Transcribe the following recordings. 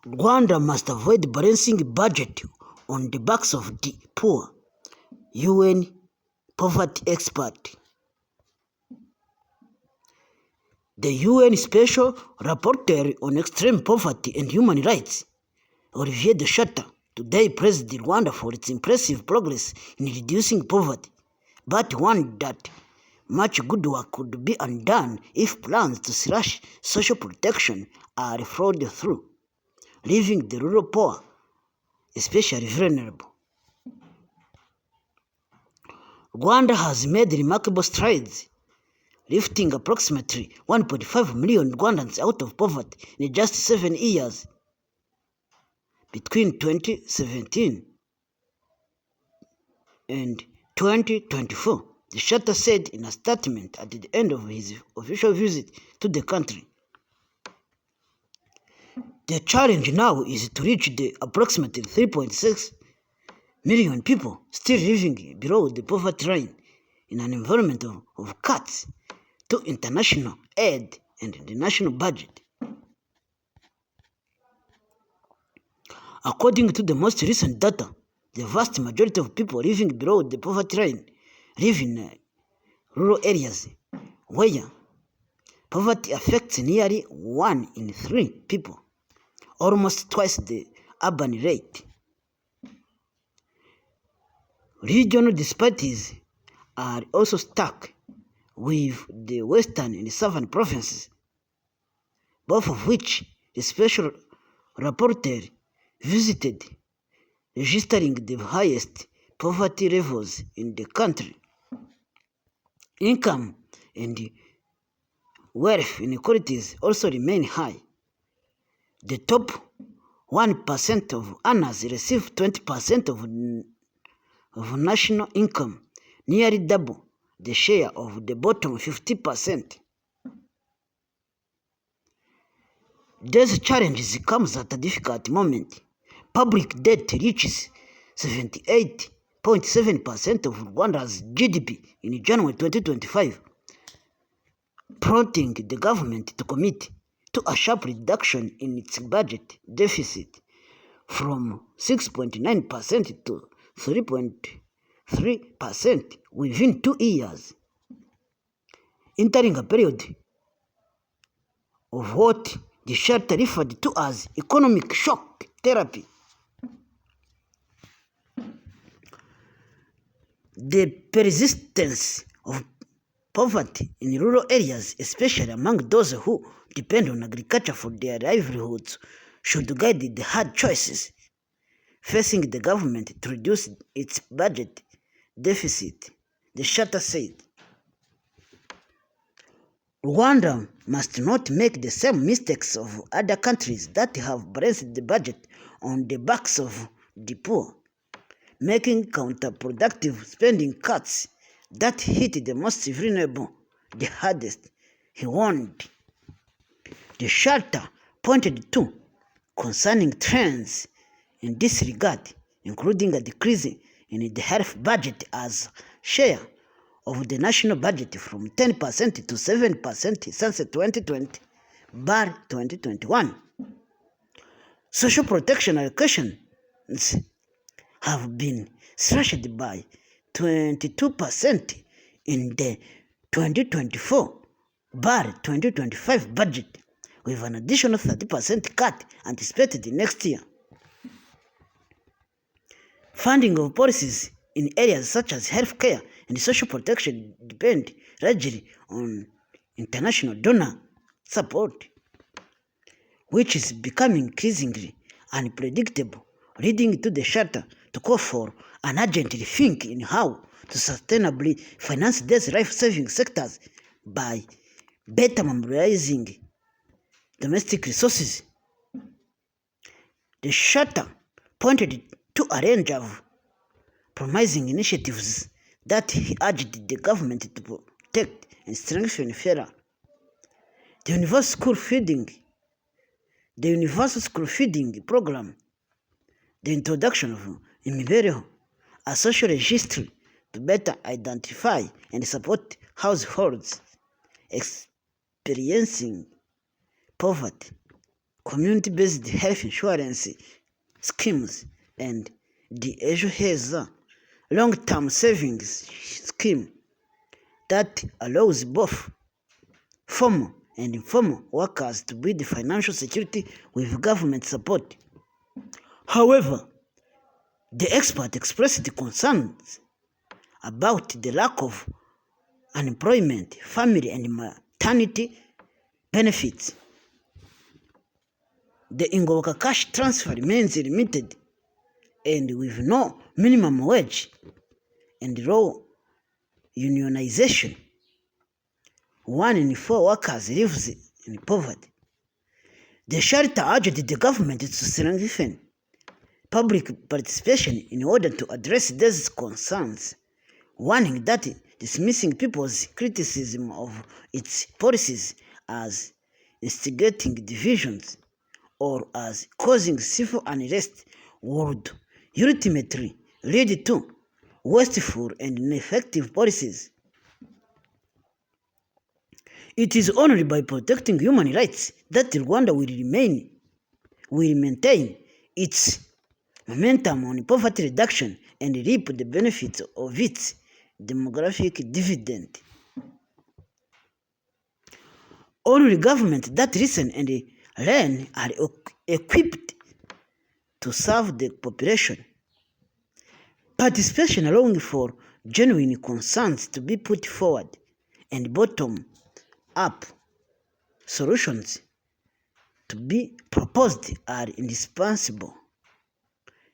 Rwanda must avoid balancing budget on the backs of the poor, UN poverty expert. The UN Special Rapporteur on Extreme Poverty and Human Rights, Olivier de Schutter, today praised Rwanda for its impressive progress in reducing poverty, but warned that much good work could be undone if plans to slash social protection are followed through, leaving the rural poor especially vulnerable. Rwanda has made remarkable strides, lifting approximately 1.5 million Rwandans out of poverty in just 7 years. Between 2017 and 2024, the Shutter said in a statement at the end of his official visit to the country. The challenge now is to reach the approximately 3.6 million people still living below the poverty line in an environment of cuts to international aid and the national budget. According to the most recent data, the vast majority of people living below the poverty line live in rural areas where poverty affects nearly 1 in 3 people, almost twice the urban rate. Regional disparities are also stuck with the western and southern provinces, both of which the special rapporteur visited, registering the highest poverty levels in the country. Income and wealth inequalities also remain high. The top 1% of earners receive 20% of national income, nearly double the share of the bottom 50%. These challenges comes at a difficult moment. Public debt reaches 78.7% of Rwanda's GDP in January 2025, prompting the government to commit to a sharp reduction in its budget deficit from 6.9% to 3.3% within 2 years, entering a period of what the Shutter referred to as economic shock therapy. The persistence of poverty in rural areas, especially among those who depend on agriculture for their livelihoods, should guide the hard choices facing the government to reduce its budget deficit, the Shutter said. Rwanda must not make the same mistakes of other countries that have balanced the budget on the backs of the poor, making counterproductive spending cuts that hit the most vulnerable the hardest, he warned. The Shutter pointed to concerning trends in this regard, including a decrease in the health budget as share of the national budget from 10% to 7% since 2020, bar 2021. Social protection allocations have been slashed by 22% in the 2024 bar 2025 budget, with an additional 30% cut anticipated next year. Funding of policies in areas such as healthcare and social protection depend largely on international donor support, which is becoming increasingly unpredictable, leading to the Shutter to call for an urgent rethink in how to sustainably finance these life-saving sectors by better mobilizing domestic resources. The Shutter pointed to a range of promising initiatives that he urged the government to protect and strengthen fairer. The Universal School Feeding Program, the introduction of Imibereho, a social registry to better identify and support households experiencing poverty, community-based health insurance schemes, and the Ejo Heza long-term savings scheme that allows both formal and informal workers to build financial security with government support. However, the expert expressed concerns about the lack of unemployment, family and maternity benefits. The Ingoboka cash transfer remains limited and with no minimum wage and low unionization. 1 in 4 workers lives in poverty. The shelter urged the government to strengthen public participation in order to address these concerns, warning that dismissing people's criticism of its policies as instigating divisions or as causing civil unrest would ultimately lead to wasteful and ineffective policies. It is only by protecting human rights that Rwanda will maintain its momentum on poverty reduction and reap the benefits of its demographic dividend. Only governments that listen and learn are equipped to serve the population. Participation allowing for genuine concerns to be put forward and bottom-up solutions to be proposed are indispensable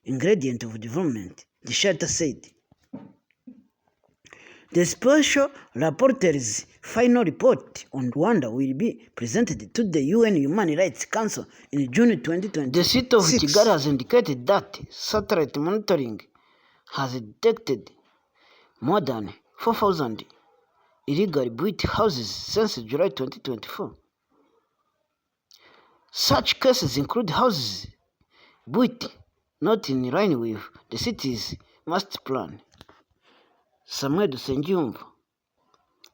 ingredient of development, the shelter said. The special rapporteur's final report on Rwanda will be presented to the UN Human Rights Council in June 2020. The city of Kigali has indicated that satellite monitoring has detected more than 4,000 illegally built houses since July 2024. Such cases include houses built not in line with the city's master plan. Samuel Dusengiyumva,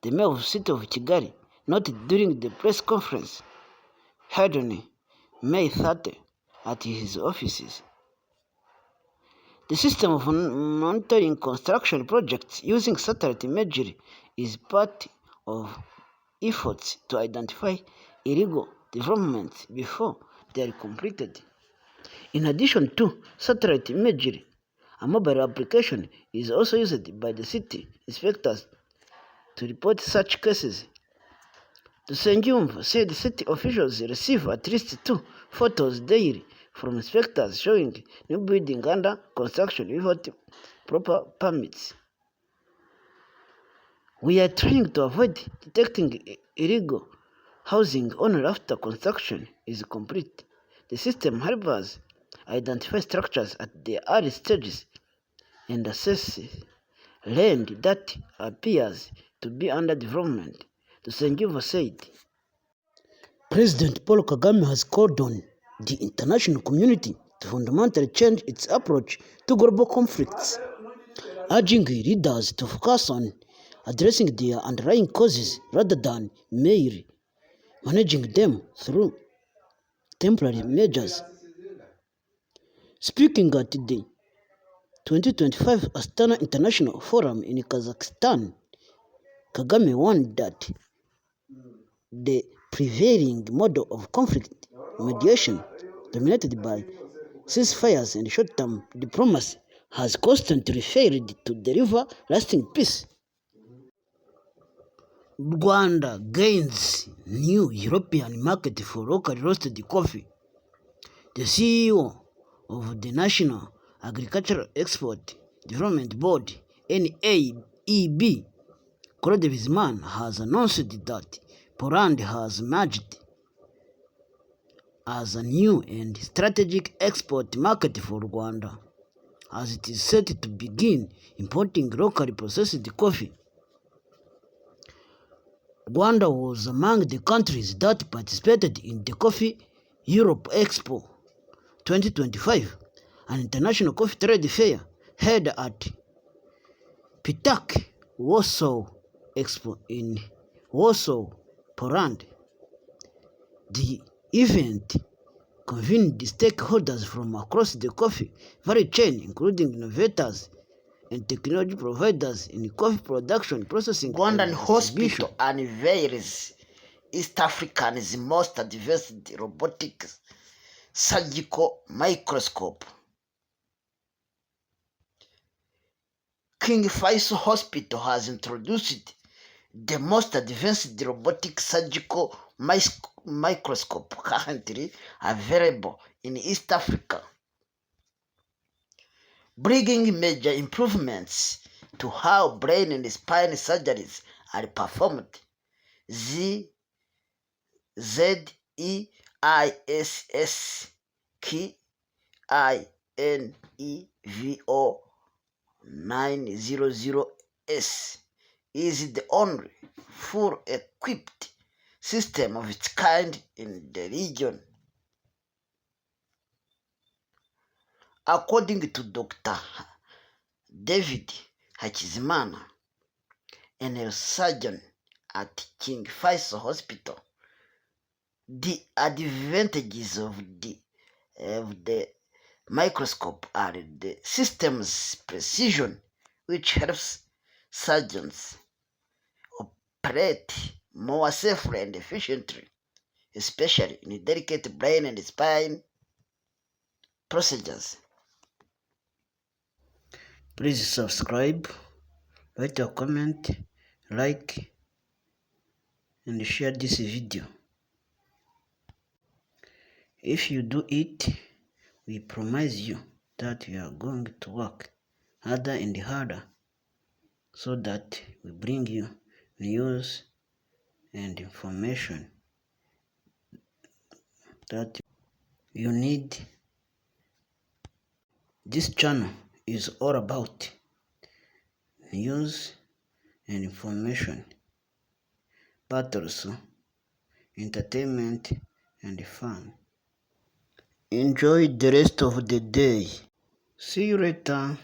the mayor of the city of Kigali, noted during the press conference held on May 30 at his offices. The system of monitoring construction projects using satellite imagery is part of efforts to identify illegal developments before they are completed. In addition to satellite imagery, a mobile application is also used by the city inspectors to report such cases. Dusengiyumva said city officials receive at least 2 photos daily from inspectors showing new building under construction without proper permits. We are trying to avoid detecting illegal housing only after construction is complete. The system helps us identify structures at the early stages and assess land that appears to be under development, Dusengiyumva said. President Paul Kagame has called on the international community to fundamentally change its approach to global conflicts, urging leaders to focus on addressing their underlying causes rather than merely managing them through temporary measures. Speaking at the 2025 Astana International Forum in Kazakhstan, Kagame warned that the prevailing model of conflict mediation, dominated by ceasefires and short-term diplomacy, has constantly failed to deliver lasting peace. Rwanda gains new European market for locally roasted coffee. The CEO of the National Agricultural Export Development Board, NAEB, Claude Bizimana, has announced that Poland has emerged as a new and strategic export market for Rwanda, as it is set to begin importing locally processed coffee. Rwanda was among the countries that participated in the Coffee Europe Expo 2025, an international coffee trade fair held at Pitak Warsaw Expo in Warsaw, Poland. The event convened stakeholders from across the coffee value chain, including innovators and technology providers in coffee production, processing, Rwandan and hospital unveils East Africa's most advanced robotic surgical microscope. King Faisal Hospital has introduced the most advanced robotic surgical microscope currently available in East Africa, bringing major improvements to how brain and spine surgeries are performed. ZEISS KINEVO900S is the only full equipped system of its kind in the region. According to Dr. David Hakizimana, a neurosurgeon at King Faisal Hospital, the advantages of the microscope are the system's precision, which helps surgeons operate more safely and efficiently, especially in delicate brain and spine procedures. Please subscribe, write a comment, like, and share this video. If you do it, we promise you that we are going to work harder and harder so that we bring you news and information that you need. This channel is all about news and information, but also entertainment and fun. Enjoy the rest of the day. See you later.